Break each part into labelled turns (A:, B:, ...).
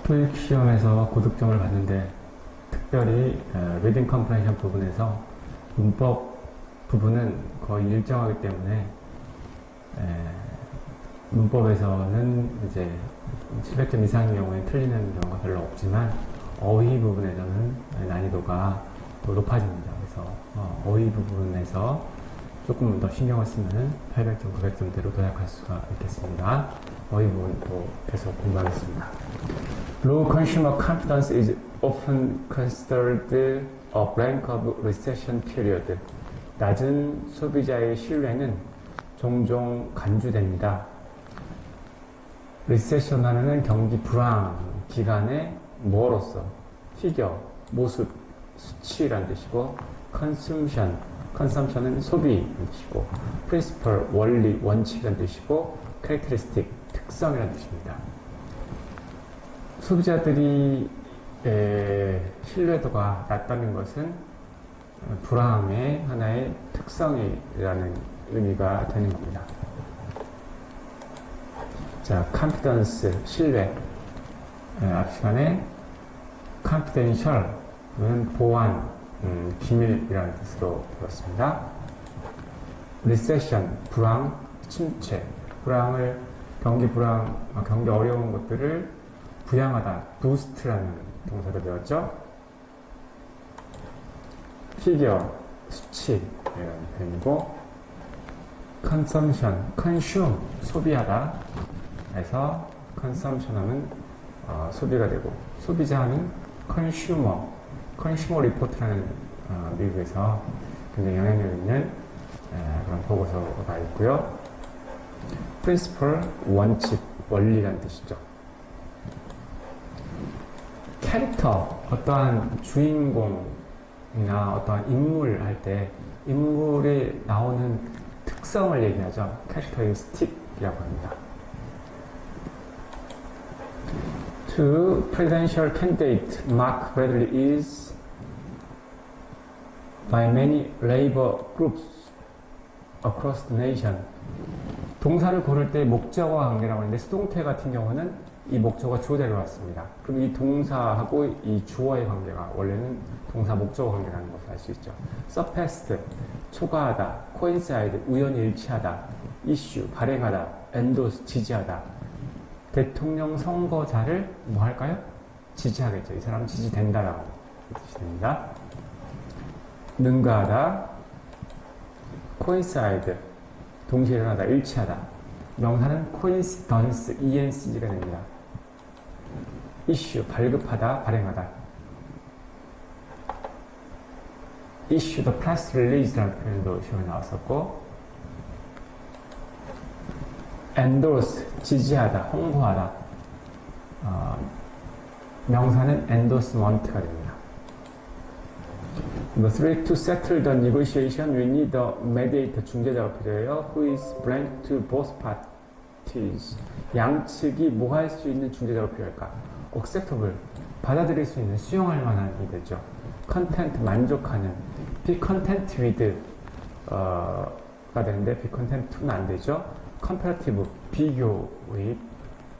A: 토익 시험에서 고득점을 받는데 특별히 리딩 컴프레hen션 부분에서 문법 부분은 거의 일정하기 때문에 문법에서는 이제 700점 이상의 경우에 틀리는 경우가 별로 없지만 어휘 부분에서는 난이도가 또 높아집니다. 그래서 어휘 부분에서 조금 더 신경을 쓰면 800점, 900점대로 도약할 수가 있겠습니다. 어휘 부분도 계속 공부하겠습니다. Low consumer confidence is often considered a blank of recession period. 낮은 소비자의 신뢰는 종종 간주됩니다. 리세션 하는 경기 불황 기간에 뭐로서 피겨, 모습, 수치란 뜻이고 consumption은 소비란 뜻이고 principle, 원리, 원칙이란 뜻이고 characteristic, 특성이란 뜻입니다. 소비자들이 신뢰도가 낮다는 것은 불황의 하나의 특성이라는 의미가 되는 겁니다. 자, confidence, 신뢰. 앞 시간에 confidential은 보안, 기밀이라는 뜻으로 들었습니다. recession, 불황, 침체. 불황을, 경기 불황, 경기 어려운 것들을 부양하다, boost라는 동사도 배웠죠. figure, 수치, 이런 표현이고, consumption, consume, 소비하다. 해서 consumption 하면 소비가 되고, 소비자 하면 consumer report라는 미국에서 굉장히 영향력 있는 그런 보고서가 있고요. principle, 원칙, 원리라는 뜻이죠. 캐릭터, 어떠한 주인공이나 어떠한 인물 할 때 인물이 나오는 특성을 얘기하죠. 캐릭터리스틱이라고 합니다. To presidential candidate Mark Bradley is by many labor groups across the nation. 동사를 고를 때 목적어와 관계라고 하는데 수동태 같은 경우는 이 목적어가 주어자로 왔습니다. 그럼 이 동사하고 이 주어의 관계가 원래는 동사 목적어 관계라는 것을 알 수 있죠. surpassed, 초과하다, coincide, 우연히 일치하다, issue, 발행하다, endorse, 지지하다. 대통령 선거자를 뭐 할까요? 지지하겠죠. 이 사람은 지지된다라고 뜻이 됩니다. 능가하다, coincide, 동시에 일어나다, 일치하다. 명사는 coincidence, ENCG가 됩니다. issue, 발급하다, 발행하다. issue the press release라는 표현도 시험에 나왔었고, endorse, 지지하다, 홍보하다. 명사는 endorsement가 됩니다. Number 3, to settle the negotiation, we need a mediator, 중재자가 필요해요. Who is blind to both parties. 양측이 뭐 할 수 있는 중재자가 필요할까? acceptable, 받아들일 수 있는, 수용할 만한 이 되죠. content, 만족하는. be content with, 가 되는데 be content to는 안 되죠. comparative,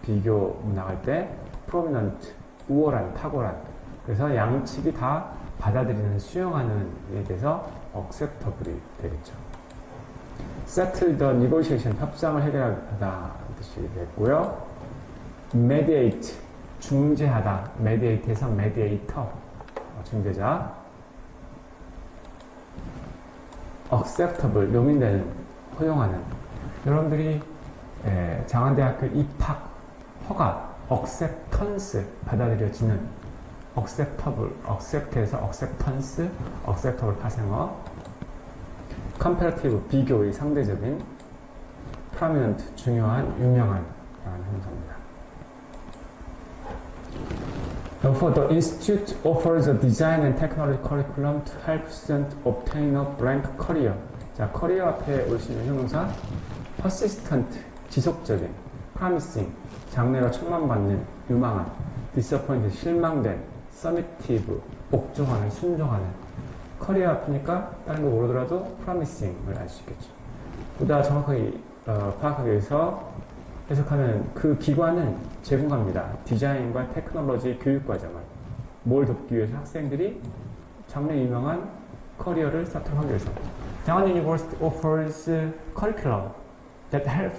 A: 비교 나갈 때 prominent, 우월한, 탁월한. 그래서 양측이 다 받아들이는, 수용하는 에 대해서 acceptable이 되겠죠. settle the negotiation, 협상을 해결하다 뜻이 됐고요. mediate, 중재하다, mediate에서 mediator, 중재자. acceptable, 용인되는, 허용하는. 여러분들이 장안대학교 입학 허가, acceptance, 받아들여지는, acceptable, accept에서 acceptance, acceptable 파생어, comparative, 비교의 상대적인, prominent, 중요한, 유명한 라는 형사입니다. Therefore, the institute offers a design and technology curriculum to help students obtain a blank career. 자, 커리어 앞에 올 수 있는 형용사 persistent, 지속적인, promising, 장래가 촉망받는, 유망한, disappointed, 실망된, submissive, 복종하는, 순종하는. 커리어 앞이니까 다른 거 모르더라도 promising을 알 수 있겠죠. 보다 정확하게 파악하기 위해서 해석하면 그 기관은 제공합니다. 디자인과 테크놀로지 교육과정을. 뭘 돕기 위해서 학생들이 장래 유명한 커리어를 스타트하기 위해서. Daewan University offers curriculum that help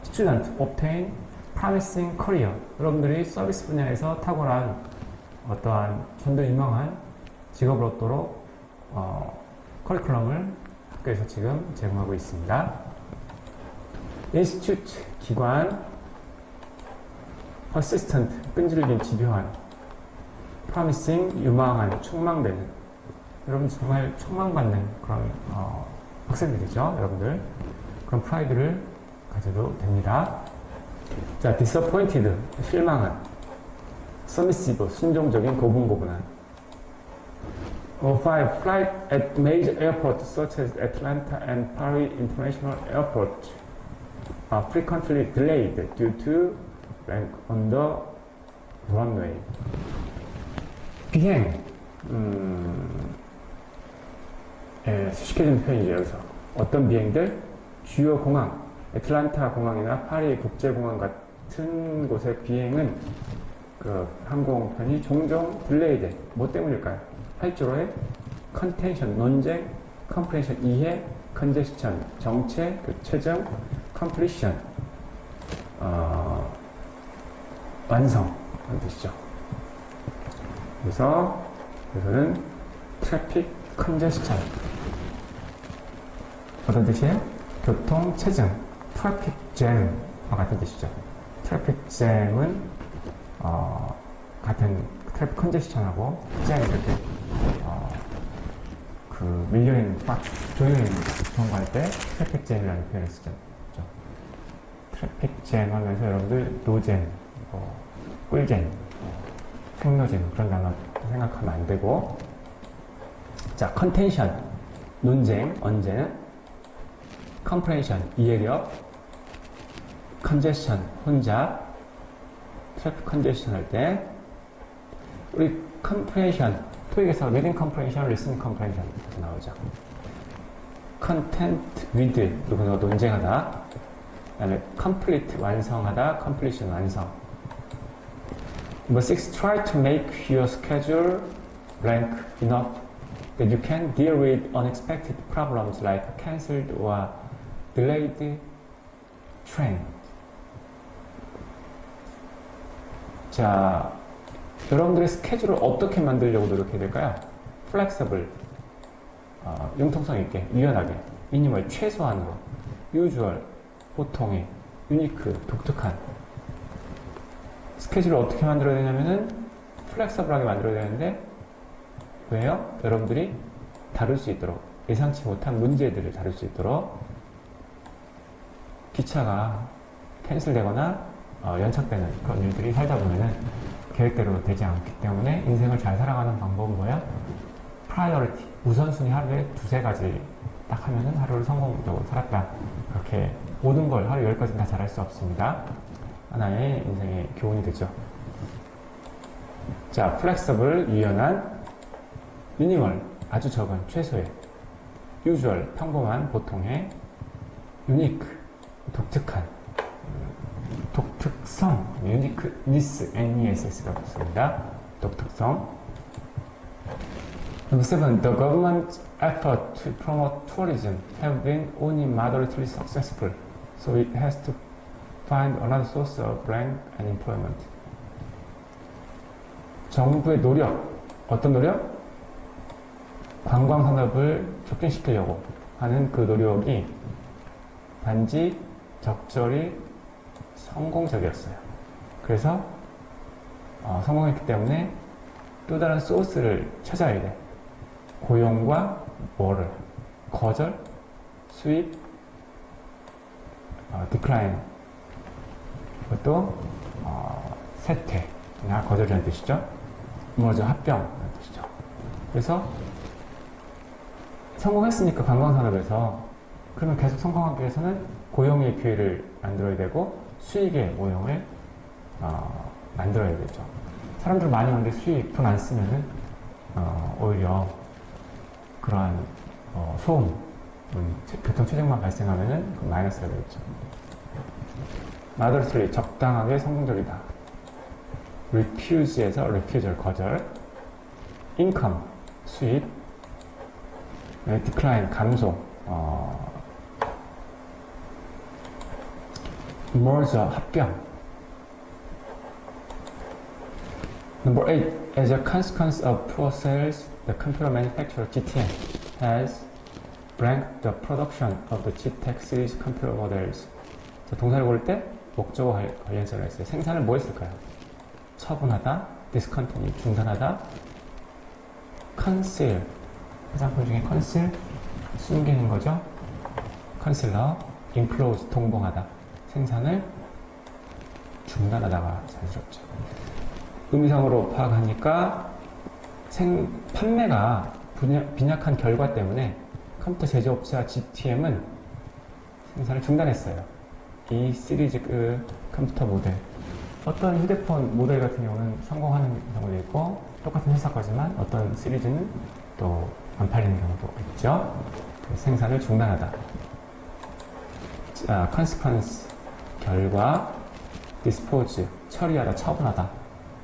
A: students obtain promising career. 여러분들이 서비스 분야에서 탁월한 어떠한 좀 더 유명한 직업을 얻도록 커리큘럼을 학교에서 지금 제공하고 있습니다. Institute 기관, persistent 끈질긴 집요한, promising 유망한 촉망되는. 여러분 정말 촉망받는 그런 학생들이죠, 여러분들. 그런 프라이드를 가져도 됩니다. 자, disappointed 실망한, submissive 순종적인 고분고분한. 5. Flight at major airports such as Atlanta and Paris International Airport are frequently delayed due to blank on the runway. 비행, 수식해준 표현이죠, 여기서. 어떤 비행들? 주요 공항, 애틀란타 공항이나 파리 국제공항 같은 곳의 비행은 그 항공편이 종종 딜레이돼. 뭐 때문일까요? 활주로의 컨텐션, 논쟁, 컴프레션, 이해, 컨제스천, 정체, 최종, 컴플리션, 완성 하는 뜻이죠. 그래서 여기서는 트래픽 컨제스천 어떤 뜻이에요? 교통 체증, 트래픽 잼과 같은 뜻이죠. 트래픽 잼은 같은 트래픽 컨제스천하고 잼 이렇게 그 밀려있는 조여있는 경과할 때 트래픽 잼이라는 표현을 쓰죠. 그렇죠? 트래픽 잼 하면서 여러분들 노잼, 꿀잼, 생노잼 그런 단어 생각하면 안 되고. 자, 컨텐션 논쟁 언제는, 컴프레hension 이해력, 컨제션 혼자, 트래픽 컨제션 할 때 우리 컴프레hension 토익에서 리딩 컴프레hension, 리스닝 컴프레hension 나오죠. 컨텐트 위드 누구나 논쟁하다. 그다음에 complete 완성하다, completion 완성. Number 6, try to make your schedule blank enough that you can deal with unexpected problems like cancelled or delayed train. 자, 여러분들의 스케줄을 어떻게 만들려고 노력해야 될까요? flexible, 융통성 있게, 유연하게, minimal, 최소한으로, usual, 보통의, unique, 독특한. 스케줄을 어떻게 만들어야 되냐면은 플렉서블하게 만들어야 되는데, 왜요? 여러분들이 다룰 수 있도록, 예상치 못한 문제들을 다룰 수 있도록. 기차가 캔슬되거나 연착되는 그런 일들이 살다 보면은 계획대로 되지 않기 때문에 인생을 잘 살아가는 방법은 뭐야? 프라이어리티, 우선순위 하루에 두세 가지 딱 하면은 하루를 성공적으로 살았다. 그렇게 모든 걸 하루 10가지는 다 잘할 수 없습니다. 하나의 인생의 교훈이 되죠. 자, 플렉서블, 유연한, 미니멀, 아주 적은, 최소의, 유주얼, 평범한, 보통의, 유니크, 독특한, 독특성, 유니크니스, NESS가 붙습니다. 독특성. Number 7. The government's effort to promote tourism have been only moderately successful, so it has to find another source of blank and employment. 정부의 노력, 어떤 노력? 관광산업을 촉진시키려고 하는 그 노력이 단지 적절히 성공적이었어요. 그래서 성공했기 때문에 또 다른 소스를 찾아야 돼. 고용과 뭐를? 거절, 수입, 디클라인, 그것도 세퇴나 거절이라는 뜻이죠. 뭐죠? 합병이라는 뜻이죠. 그래서 성공했으니까 관광산업에서 그러면 계속 성공하기 위해서는 고용의 기회를 만들어야 되고 수익의 모형을 만들어야 되죠. 사람들 많이 오는데 수익 돈 안 쓰면은 오히려 그러한 소음 교통 체증만 발생하면은 그 마이너스가 되겠죠. moderately 적당하게 성공적이다. refuse에서 refusal 거절. income 수입. decline 감소. merger 합병. Number 8. As a consequence of poor sales, the computer manufacturer GTM has ranked the production of the GTEC series computer models. 자, 동사를 고를 때 목적어 관련사를 했어요. 생산을 뭐 했을까요? 처분하다, discontinue, 중단하다, conceal, 해상품 중에 conceal, 숨기는 거죠. concealer, enclose, 동봉하다, 생산을 중단하다가 자연스럽죠. 의미상으로 파악하니까 판매가 빈약한 결과 때문에 컴퓨터 제조업자 GTM은 생산을 중단했어요. 이 시리즈 컴퓨터 모델, 어떤 휴대폰 모델 같은 경우는 성공하는 경우도 있고 똑같은 회사 거지만 어떤 시리즈는 또 안 팔리는 경우도 있죠. 생산을 중단하다. 자, consequence 결과, dispose 처리하다, 처분하다.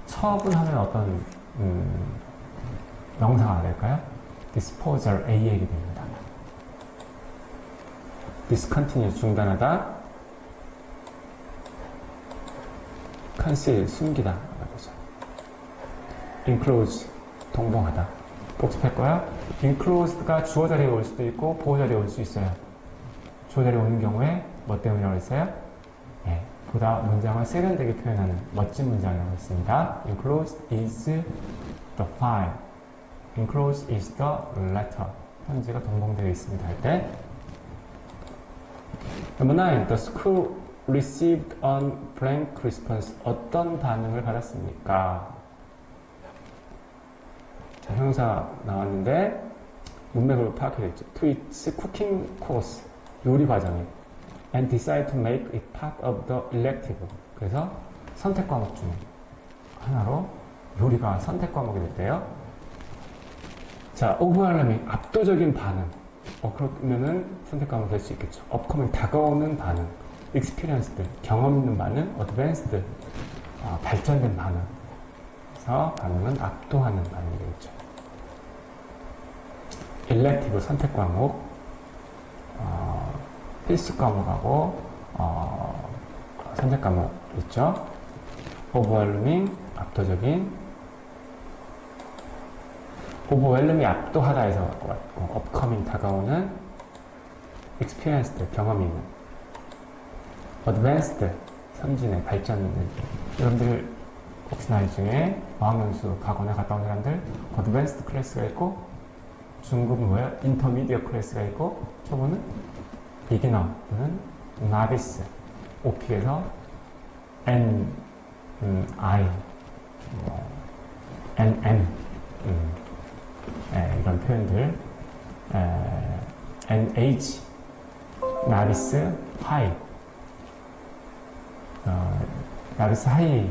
A: 처분하면 어떤 명사가 될까요? disposal AL이 됩니다. discontinue 중단하다, conceal 숨기다 되죠. enclose 동봉하다. 복습할까요? enclosed가 주어 자리에 올 수도 있고 보호 자리에 올 수 있어요. 주어 자리에 오는 경우에 뭐 때문이라고 했어요? 네, 보다 문장을 세련되게 표현하는 멋진 문장이라고 했습니다. enclosed is the file. enclosed is the letter. 편지가 동봉되어 있습니다 할 때. Number 9. The school received a blank response. 어떤 반응을 받았습니까? 자, 형사 나왔는데 문맥으로 파악해야겠죠. To its cooking course. 요리 과정에 and decide to make it part of the elective. 그래서 선택 과목 중에 하나로 요리가 선택 과목이 됐대요. 자, overwhelming 압도적인 반응. 그러면은 선택 과목 될 수 있겠죠. upcoming 다가오는 반응. experienced 경험 있는 반응. advanced 발전된 반응. 그래서 반응은 압도하는 반응이 되겠죠. elective 선택 과목. 필수 과목하고 선택 과목 있죠. overwhelming 압도적인, overwhelming 압도하다에서 왔고, upcoming 다가오는, experienced 경험이 있는, advanced 선진의 발전 있는. 여러분들 혹시나 이 중에 어학연수 과거나 갔다 온 사람들 advanced 클래스가 있고, 중급은 뭐예요? intermediate 클래스가 있고, 초보는 beginner 또는 novice. OP에서 N, I, NN 이런 표현들, NH, novice, high. novice high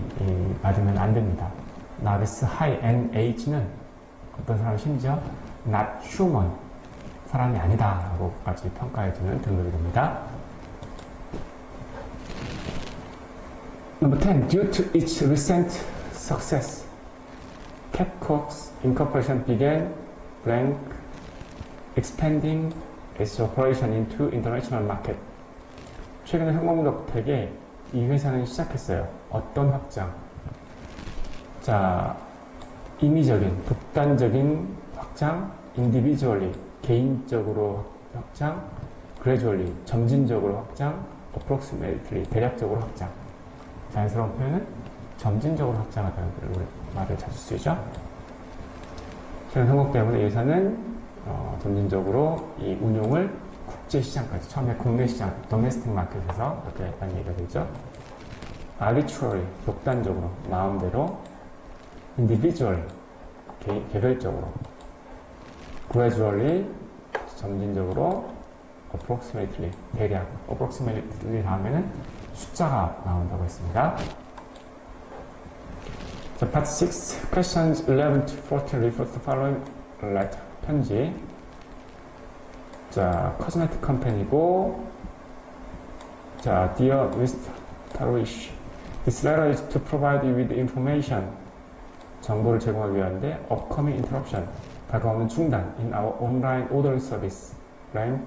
A: 맞으면 안 됩니다. novice high, NH는 어떤 사람 심지어 not human, 사람이 아니다 라고까지 평가해주는 등급이 됩니다. Number 10. Due to its recent success, Capcox Incorporation began blank expanding its operation into international market. 최근에 성공적되게 이 회사는 시작했어요. 어떤 확장? 자, 임의적인, 독단적인 확장, individually, 개인적으로 확장, gradually, 점진적으로 확장, approximately, 대략적으로 확장. 자연스러운 표현은 점진적으로 확장하다는 말을 자주 쓰이죠. 최근 성공 때문에 이 회사는 점진적으로 이 운용을 국제시장까지, 처음에 국내 시장, domestic 마켓에서 이렇게 많이 얘기가 되죠. arbitrary, 독단적으로, 마음대로, individual, 개별적으로, gradually, 점진적으로, approximately, 대략, approximately 다음에는 숫자가 나온다고 했습니다. 자, part 6, questions 11 to 14 refer to following letter. 편지. 자, 코스메틱 컴퍼니고, 자, Dear Mr. Tarish, this letter is to provide you with information. 정보를 제공하기 위한데, upcoming interruption. 다가오는 중단 in our online ordering service. blank,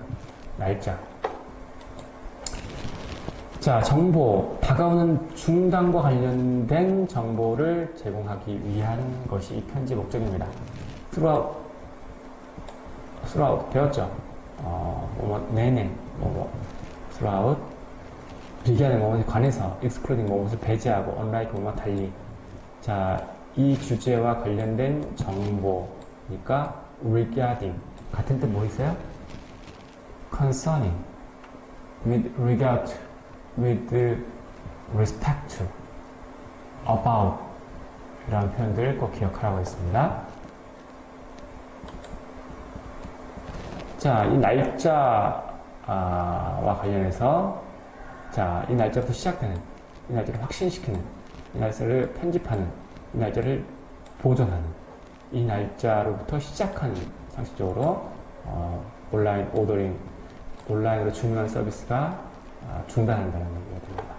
A: 날짜. 자, 정보, 다가오는 중단과 관련된 정보를 제공하기 위한 것이 이 편지 목적입니다. throughout 배웠죠? 내내, throughout, 비교하는 것에 관해서, excluding 무엇을 배제하고, unlike 뭐뭐 달리. 자, 이 주제와 관련된 정보니까, regarding. 같은 뜻 뭐 있어요? concerning, with regard to, with respect to, about 이라는 표현들 꼭 기억하라고 했습니다. 자, 이 날짜와 관련해서 자, 이 날짜부터 시작되는, 이 날짜를 확신시키는, 이 날짜를 편집하는, 이 날짜를 보존하는, 이 날짜로부터 시작하는 상식적으로 온라인 오더링, 온라인으로 주문한 서비스가 중단한다는 얘기가 됩니다.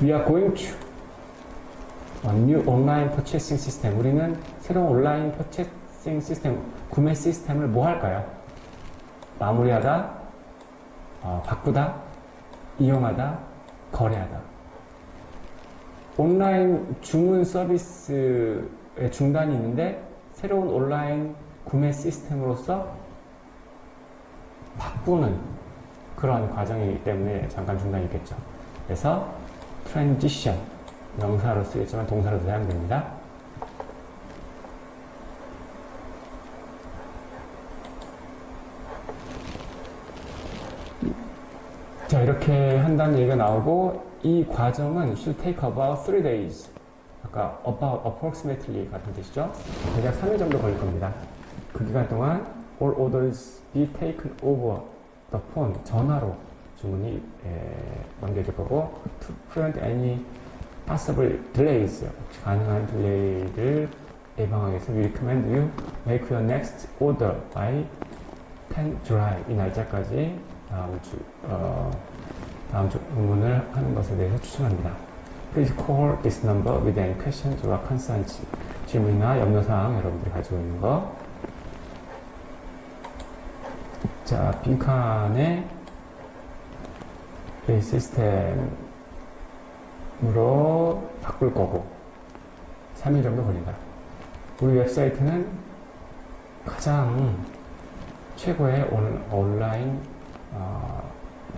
A: We are going to a new online purchasing system. 우리는 새로운 온라인 purchasing 시스템, 구매 시스템을 뭐 할까요? 마무리하다, 바꾸다, 이용하다, 거래하다. 온라인 주문 서비스의 중단이 있는데 새로운 온라인 구매 시스템으로서 바꾸는 그런 과정이기 때문에 잠깐 중단이 있겠죠. 그래서 transition, 명사로 쓰겠지만 동사로도 사용됩니다. 자, 이렇게 한다는 얘기가 나오고, 이 과정은 should take about 3 days. 아까 about approximately 같은 뜻이죠. 대략 3일 정도 걸릴 겁니다. 그 기간 동안 all orders be taken over the phone. 전화로 주문이 넘겨질 거고, to prevent any possible delays. 혹시 가능한 딜레이를 예방하기 위해서 we recommend you make your next order by 10 July. 이 날짜까지 다음 주 주문을 하는 것에 대해서 추천합니다. Please call this number with any questions or concerns. 질문이나 염려사항 여러분들이 가지고 있는 거. 자, 빈칸에 이 시스템으로 바꿀 거고 3일 정도 걸린다. 우리 웹사이트는 가장 최고의 온라인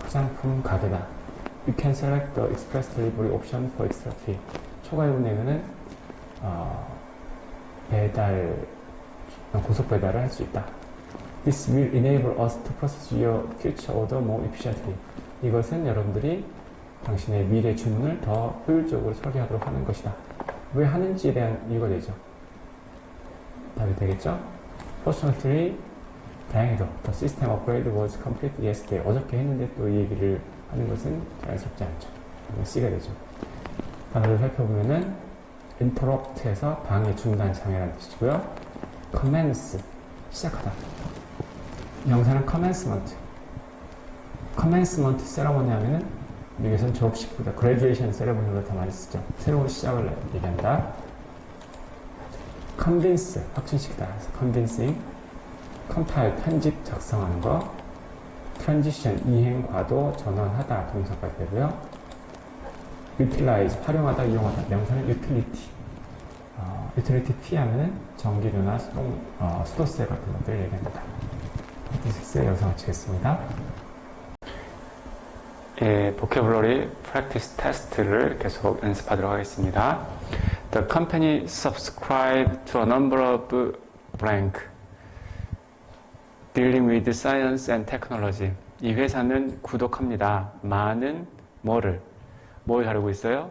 A: 화장품 가게다. You can select the express delivery option for extra fee. 초과 요금 내면은 고속 배달을 할 수 있다. This will enable us to process your future order more efficiently. 이것은 여러분들이 당신의 미래 주문을 더 효율적으로 처리하도록 하는 것이다. 왜 하는지에 대한 이유가 되죠. 답이 되겠죠? Fortunately, 다행히도 the system upgrade was completed yesterday. 어저께 했는데 또 이 얘기를 하는 것은 자연스럽지 않죠. C가 되죠. 단어를 살펴보면은 interrupt에서 방해, 중단, 장애라는 뜻이고요. commence, 시작하다. 명사는 commencement. commencement ceremony 하면은 미국에서는 졸업식보다 graduation ceremony로 더 많이 쓰죠. 새로운 시작을 얘기한다. convince, 확신시키다. convincing. compile, 편집, 작성하는 거. transition, 이행, 과도, 전환하다, 동사까지 되고요. utilize, 활용하다, 이용하다. 명사는 utility. utility P 하면은 전기료나 수도세 같은 것들을 얘기합니다. 디스에 여기서 마치겠습니다. 예, vocabulary practice test를 계속 연습하도록 하겠습니다. The company subscribed to a number of blank dealing with science and technology. 이 회사는 구독합니다. 많은 뭘 다루고 있어요?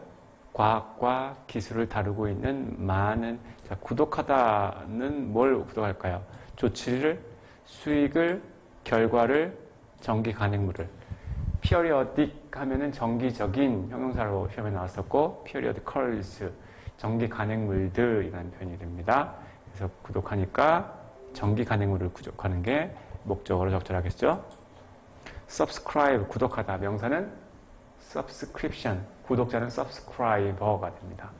A: 과학과 기술을 다루고 있는 많은. 자, 구독하다는 뭘 구독할까요? 조치를, 수익을, 결과를, 정기 간행물을. periodic 하면은 정기적인 형용사로 시험에 나왔었고, periodicals, 정기 간행물들이라는 표현이 됩니다. 그래서 구독하니까 정기 간행물을 구족하는 게 목적어로 적절하겠죠. subscribe, 구독하다. 명사는 subscription, 구독자는 subscriber가 됩니다.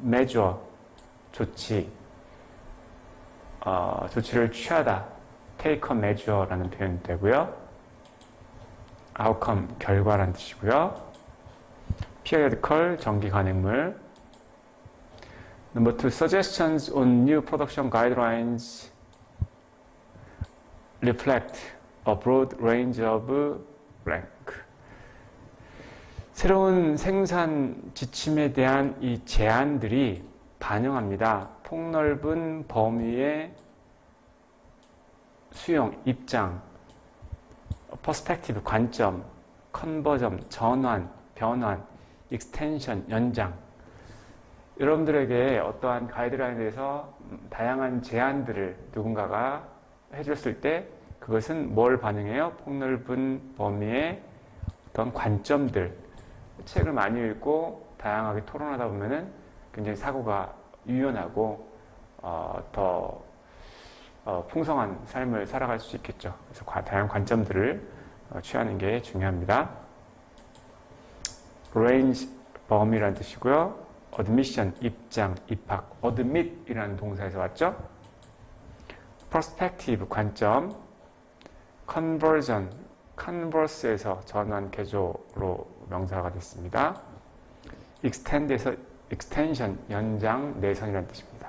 A: measure, 조치, 조치를 취하다. take a measure라는 표현이 되고요. outcome, 결과라는 뜻이고요. periodical, 정기 간행물. Number 2, suggestions on new production guidelines reflect a broad range of blank. 새로운 생산 지침에 대한 이 제안들이 반영합니다. 폭넓은 범위의 수용, 입장, 퍼스펙티브, 관점, 컨버전, 전환, 변환, 익스텐션, 연장. 여러분들에게 어떠한 가이드라인에 대해서 다양한 제안들을 누군가가 해줬을 때 그것은 뭘 반영해요? 폭넓은 범위의 어떤 관점들. 책을 많이 읽고 다양하게 토론하다 보면은 굉장히 사고가 유연하고 더 풍성한 삶을 살아갈 수 있겠죠. 그래서 다양한 관점들을 취하는 게 중요합니다. range, 범위라는 뜻이고요. admission, 입장, 입학. admit 이라는 동사에서 왔죠. perspective, 관점. conversion, converse에서 전환, 개조로 명사가 됐습니다. extend에서 extension, 연장, 내선이라는 뜻입니다.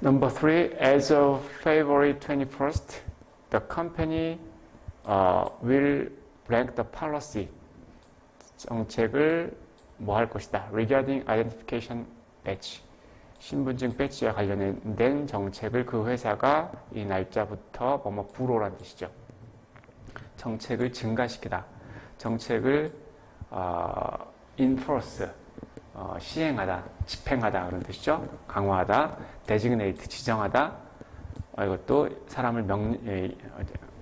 A: Number 3, as of February 21st, the company will blank the policy. 정책을 뭐 할 것이다. Regarding identification badge. 신분증 배지와 관련된 정책을 그 회사가 이 날짜부터 뭐뭐 불호라는 뜻이죠. 정책을 증가시키다. 정책을 enforce, 시행하다, 집행하다 그런 뜻이죠. 강화하다, designate, 지정하다. 이것도 사람을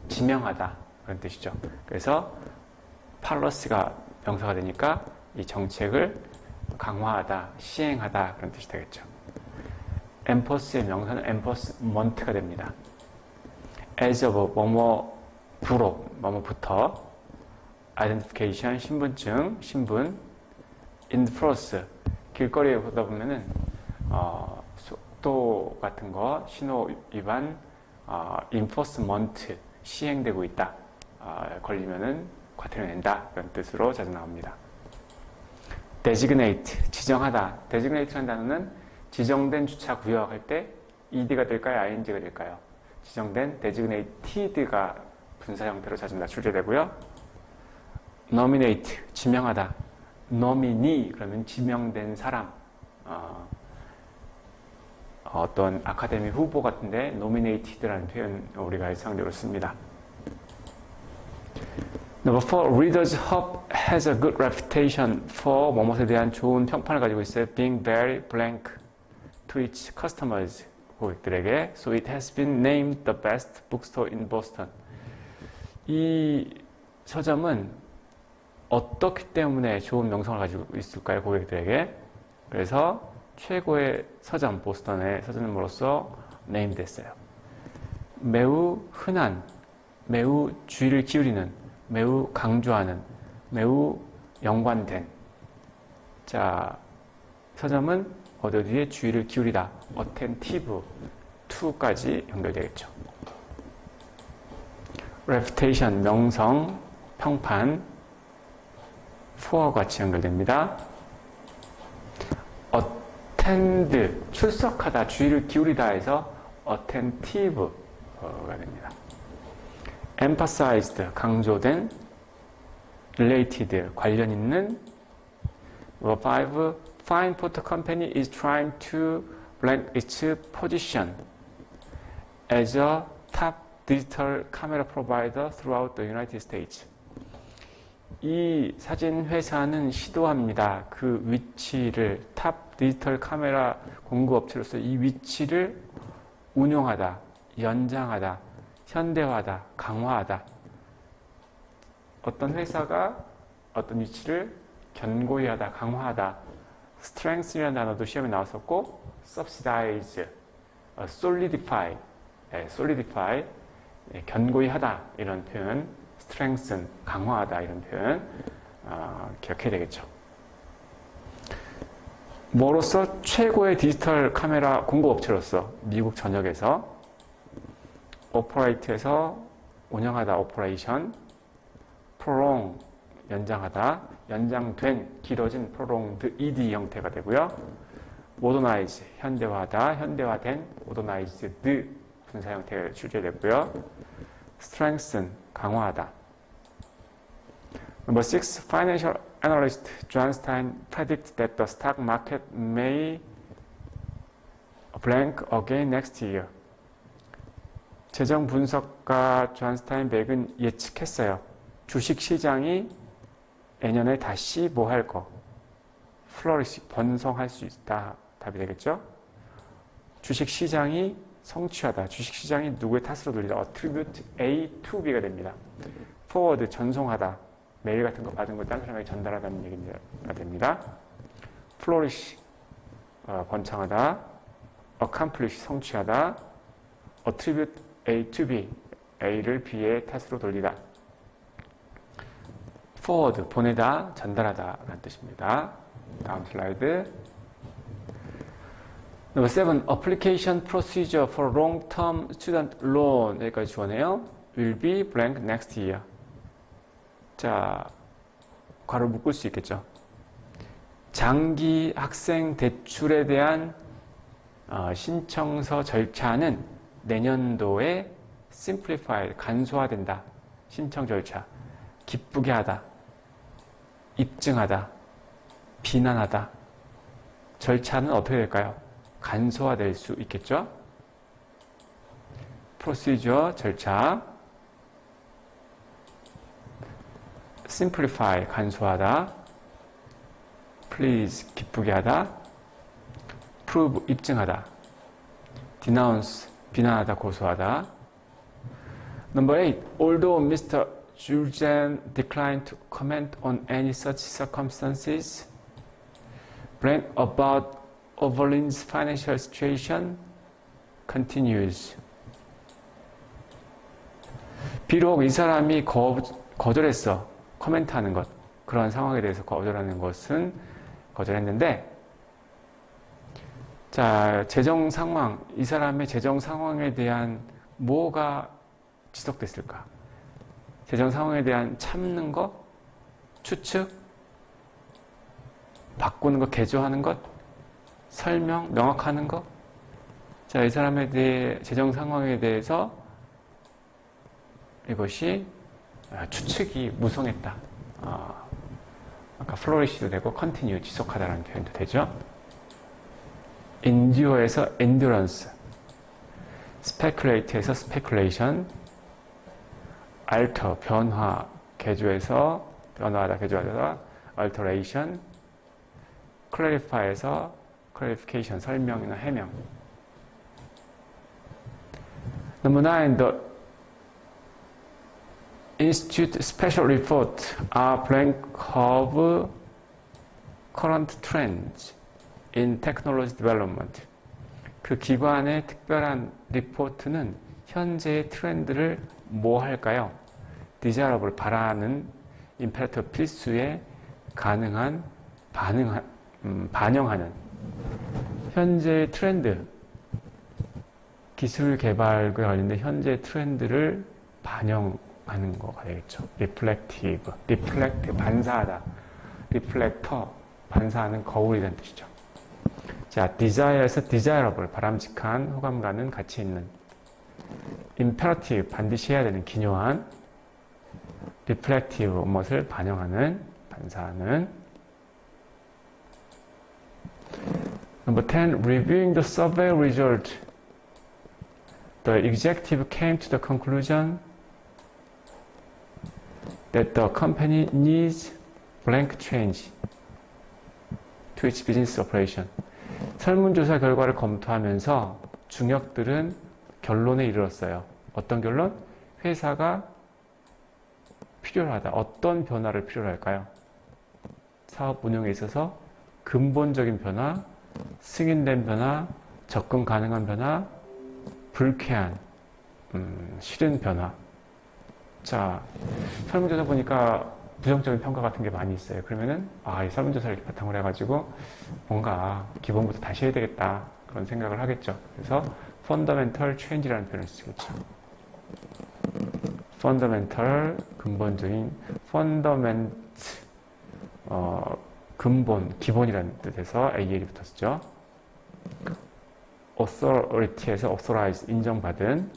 A: 지명하다 그런 뜻이죠. 그래서 policy가 명사가 되니까 이 정책을 강화하다, 시행하다 그런 뜻이 되겠죠. enforce의 명사는 enforcement가 됩니다. as of 뭐뭐부로, 뭐뭐부터, identification, 신분증, 신분, enforce, 길거리에 보다 보면은 속도 같은 거, 신호 위반, enforcement, 시행되고 있다. 걸리면은 과태료 낸다. 그런 뜻으로 자주 나옵니다. designate, 지정하다. designate라는 단어는 지정된 주차 구역 할 때 ed가 될까요? ing가 될까요? 지정된 designate가 분사 형태로 자주 출제되고요. nominate, 지명하다. nominee, 그러면 지명된 사람. 어떤 아카데미 후보 같은데 nominated라는 표현 우리가 일상적으로 씁니다. Number 4, Reader's Hub has a good reputation for 뭐뭐에 대한 좋은 평판을 가지고 있어요. Being very blank to its customers, 고객들에게. So it has been named the best bookstore in Boston. 이 서점은 어떻기 때문에 좋은 명성을 가지고 있을까요? 고객들에게. 그래서 최고의 서점, 보스턴의 서점으로서 네임됐어요. 매우 흔한, 매우 주의를 기울이는, 매우 강조하는, 매우 연관된. 자, 서점은 어디에 주의를 기울이다. attentive to까지 연결되겠죠. reputation, 명성, 평판, for와 같이 연결됩니다. attend, 출석하다, 주의를 기울이다 해서 attentive가 됩니다. emphasized, 강조된, related, 관련 있는. Number 5, Fine Photo Company is trying to blank its position as a top digital camera provider throughout the United States. 이 사진 회사는 시도합니다. 그 위치를, 탑 디지털 카메라 공급업체로서 이 위치를 운용하다, 연장하다, 현대화하다, 강화하다. 어떤 회사가 어떤 위치를 견고히 하다, 강화하다. strength이라는 단어도 시험에 나왔었고,
B: subsidize, solidify, solidify, 견고히 하다 이런 표현, strengthen, 강화하다 이런 표현 기억해야 되겠죠. 뭐로서? 최고의 디지털 카메라 공급업체로서 미국 전역에서 operate에서 운영하다, operation, prolong, 연장하다, 연장된, 길어진 prolonged ed 형태가 되고요. modernize, 현대화하다, 현대화된, modernized 분사 형태가 출제되고요. strengthen, 강화하다. Number 6, financial analyst John Stein predicts that the stock market may blank again next year. 재정 분석가 존 스타인백은 예측했어요. 주식 시장이 내년에 다시 뭐 할 거? 플러리시, 번성할 수 있다. 답이 되겠죠? 주식 시장이 성취하다. 주식 시장이 누구의 탓으로 돌리다. attribute A to B가 됩니다. forward, 전송하다. 메일 같은 거 받은 걸 다른 사람에게 전달하다는 얘기가 됩니다. flourish, 번창하다. accomplish, 성취하다. attribute A to B, A를 B의 탓으로 돌리다. forward, 보내다, 전달하다 라는 뜻입니다. 다음 슬라이드. Number 7, application procedure for long-term student loan. 여기까지 주어네요. will be blank next year. 자, 괄호 묶을 수 있겠죠. 장기 학생 대출에 대한 신청서 절차는 내년도에 simplify, 간소화된다. 신청 절차. 기쁘게 하다. 입증하다. 비난하다. 절차는 어떻게 될까요? 간소화될 수 있겠죠? procedure, 절차. simplify, 간소하다. please, 기쁘게 하다. prove, 입증하다. denounce, 비난하다, 고소하다. Number 8. Although Mr. Julien declined to comment on any such circumstances, blank about Overlin's financial situation continues. 비록 이 사람이 거절했어. 코멘트하는 것. 그런 상황에 대해서 거절하는 것은 거절했는데, 자, 재정 상황, 이 사람의 재정 상황에 대한 뭐가 지속됐을까? 재정 상황에 대한 참는 것, 추측, 바꾸는 것, 개조하는 것, 설명, 명확하는 것. 자, 이 사람에 대해 재정 상황에 대해서 이것이 추측이 무성했다. 아까 flourish도 되고 continue, 지속하다라는 표현도 되죠. endure에서 endurance, speculate에서 speculation, alter, 변화, 개조에서 변화하다, 개조하다, alteration, clarify에서 clarification, 설명이나 해명. Number 9, the Institute special report are blank of current trends in technology development. 그 기관의 특별한 리포트는 현재의 트렌드를 뭐 할까요? desirable, 바라는, imperative, 필수에 가능한, 반영하는 현재의 트렌드, 기술 개발과 관련된 현재의 트렌드를 반영하는 거가 되겠죠. reflective, reflect, 반사하다. reflector, 반사하는 거울이라는 뜻이죠. 자, desire에서 desirable, 바람직한, 호감 가는, 가치 있는. imperative, 반드시 해야 되는, 기묘한. reflective, 무엇을 반영하는, 반사하는. Number 10, reviewing the survey result. The executive came to the conclusion that the company needs blank change to its business operation. 설문조사 결과를 검토하면서 중역들은 결론에 이르렀어요. 어떤 결론? 회사가 필요하다. 어떤 변화를 필요로 할까요? 사업 운영에 있어서 근본적인 변화, 승인된 변화, 접근 가능한 변화, 불쾌한, 싫은 변화. 자, 설문조사 보니까 부정적인 평가 같은 게 많이 있어요. 그러면은, 이 설문조사를 바탕으로 해가지고 뭔가 기본부터 다시 해야 되겠다. 그런 생각을 하겠죠. 그래서 fundamental change라는 표현을 쓰겠죠. fundamental, 근본적인, fundament, 근본, 기본이라는 뜻에서 AL이 붙었죠. authority에서 authorize, 인정받은,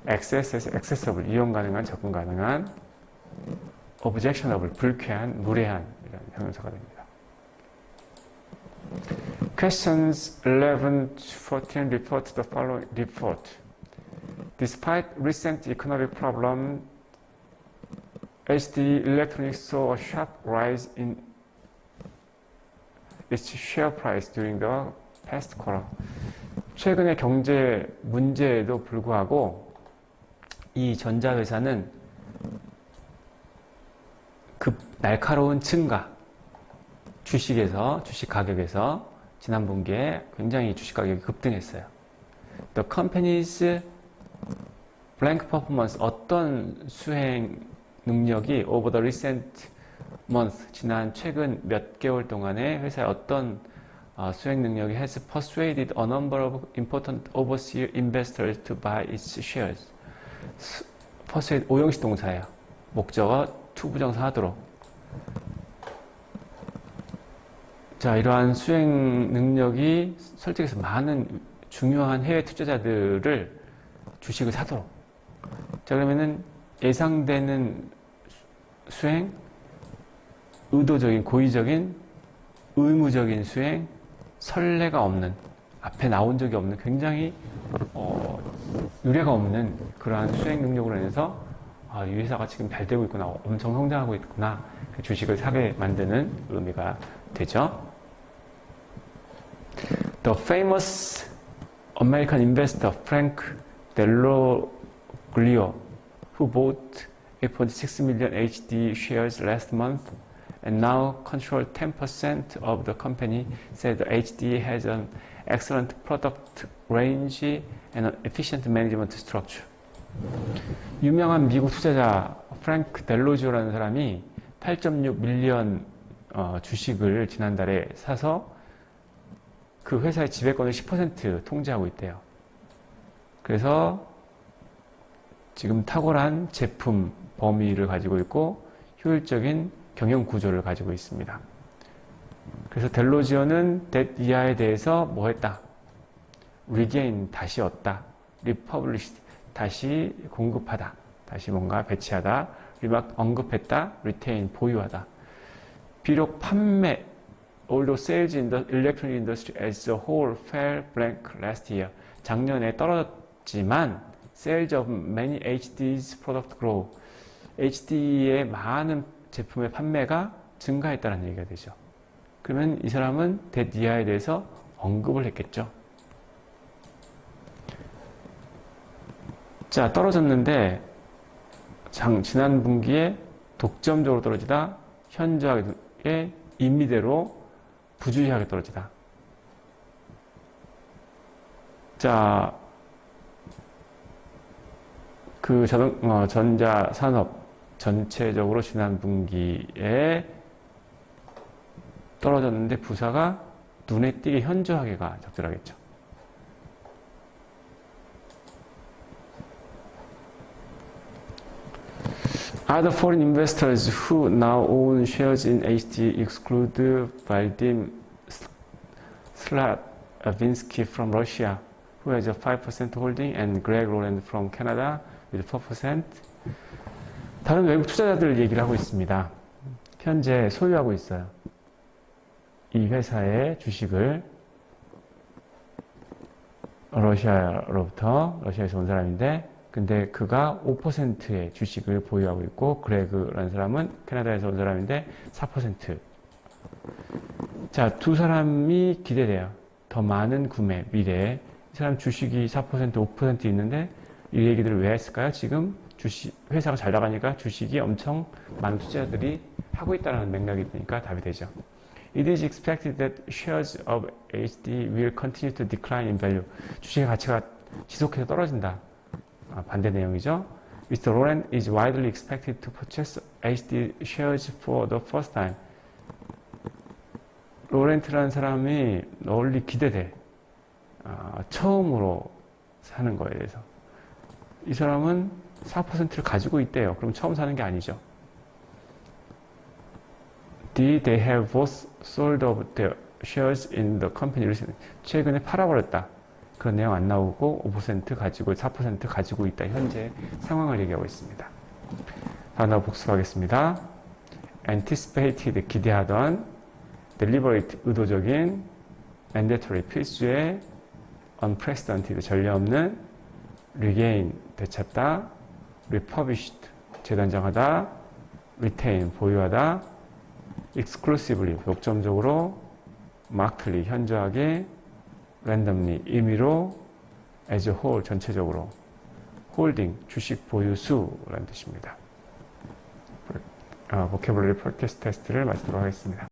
B: access에서 accessible, 이용 가능한, 접근 가능한, objectionable, 불쾌한, 무례한 이라는 형용사가 됩니다. Questions 11 to 14 report the following report. Despite recent economic problems, HD Electronics saw a sharp rise in its share price during the past quarter. 최근의 경제 문제에도 불구하고 이 전자회사는 급 날카로운 증가, 주식 가격에서 지난 분기에 굉장히 주식 가격이 급등했어요. The company's blank performance, 어떤 수행 능력이 over the recent month, 지난 최근 몇 개월 동안에 회사의 어떤 수행 능력이 has persuaded a number of important overseas investors to buy its shares. persuade, 오형식 동사예요. 목적어 투부정사 하도록. 자, 이러한 수행 능력이 설득해서 많은 중요한 해외 투자자들을 주식을 사도록. 자, 그러면은 예상되는 수행, 의도적인, 고의적인, 의무적인 수행, 선례가 없는, 앞에 나온 적이 없는, 굉장히 유례가 없는 그러한 수행 능력으로 인해서 이 회사가 지금 잘 되고 있구나, 엄청 성장하고 있구나, 주식을 사게 만드는 의미가 되죠. The famous American investor Frank Delloglio, who bought 8.6 million HD shares last month and now controls 10% of the company, said the HD has an excellent product range and an efficient management structure. 유명한 미국 투자자 프랭크 델로지오라는 사람이 8.6 밀리언 주식을 지난달에 사서 그 회사의 지배권을 10% 통제하고 있대요. 그래서 지금 탁월한 제품 범위를 가지고 있고 효율적인 경영 구조를 가지고 있습니다. 그래서 델로지오는 debt 이하에 대해서 뭐 했다? regain, 다시 얻다. republish, 다시 공급하다. 다시 뭔가 배치하다. remark, 언급했다. retain, 보유하다. 비록 판매, although sales in the electronic industry as a whole fell blank last year. 작년에 떨어졌지만 sales of many HD's product grow. HD의 많은 제품의 판매가 증가했다는 얘기가 되죠. 그러면 이 사람은 debt 이하에 대해서 언급을 했겠죠. 자, 떨어졌는데 지난 분기에 독점적으로 떨어지다 현저하게 임의대로 부주의하게 떨어지다. 자, 그 전자산업 전체적으로 지난 분기에 떨어졌는데 부사가 눈에 띄게 현저하게가 적절하겠죠. Other foreign investors who now own shares in HD exclude Vadim Slavinsky from Russia, who has a 5% holding, and Greg Rowland from Canada with 4%. 다른 외국 투자자들 얘기를 하고 있습니다. 현재 소유하고 있어요. 이 회사의 주식을 러시아에서 온 사람인데, 근데 그가 5%의 주식을 보유하고 있고, 그레그라는 사람은 캐나다에서 온 사람인데 4%. 자, 두 사람이 기대돼요. 더 많은 구매, 미래에. 이 사람 주식이 4%, 5% 있는데 이 얘기들을 왜 했을까요? 지금 회사가 잘 나가니까 주식이 엄청 많은 투자자들이 하고 있다는 맥락이 되니까 답이 되죠. It is expected that shares of HD will continue to decline in value. 주식의 가치가 지속해서 떨어진다. 반대 내용이죠. Mr. Laurent is widely expected to purchase HD shares for the first time. 로렌트라는 사람이 널리 기대돼. 처음으로 사는 거에 대해서. 이 사람은 4%를 가지고 있대요. 그럼 처음 사는 게 아니죠. They have both sold off their shares in the company recently. 최근에 팔아버렸다. 그런 내용 안 나오고 5% 가지고 4% 가지고 있다. 현재 상황을 얘기하고 있습니다. 단어 복습하겠습니다. anticipated 기대하던, deliberate 의도적인, mandatory 필수의, unprecedented 전례 없는, regain 되찾다, refurbished 재단장하다, retain 보유하다, exclusively 독점적으로, markedly 현저하게, randomly 임의로, as a whole 전체적으로, holding 주식 보유수라는 뜻입니다. vocabulary practice 테스트를 마치도록 하겠습니다.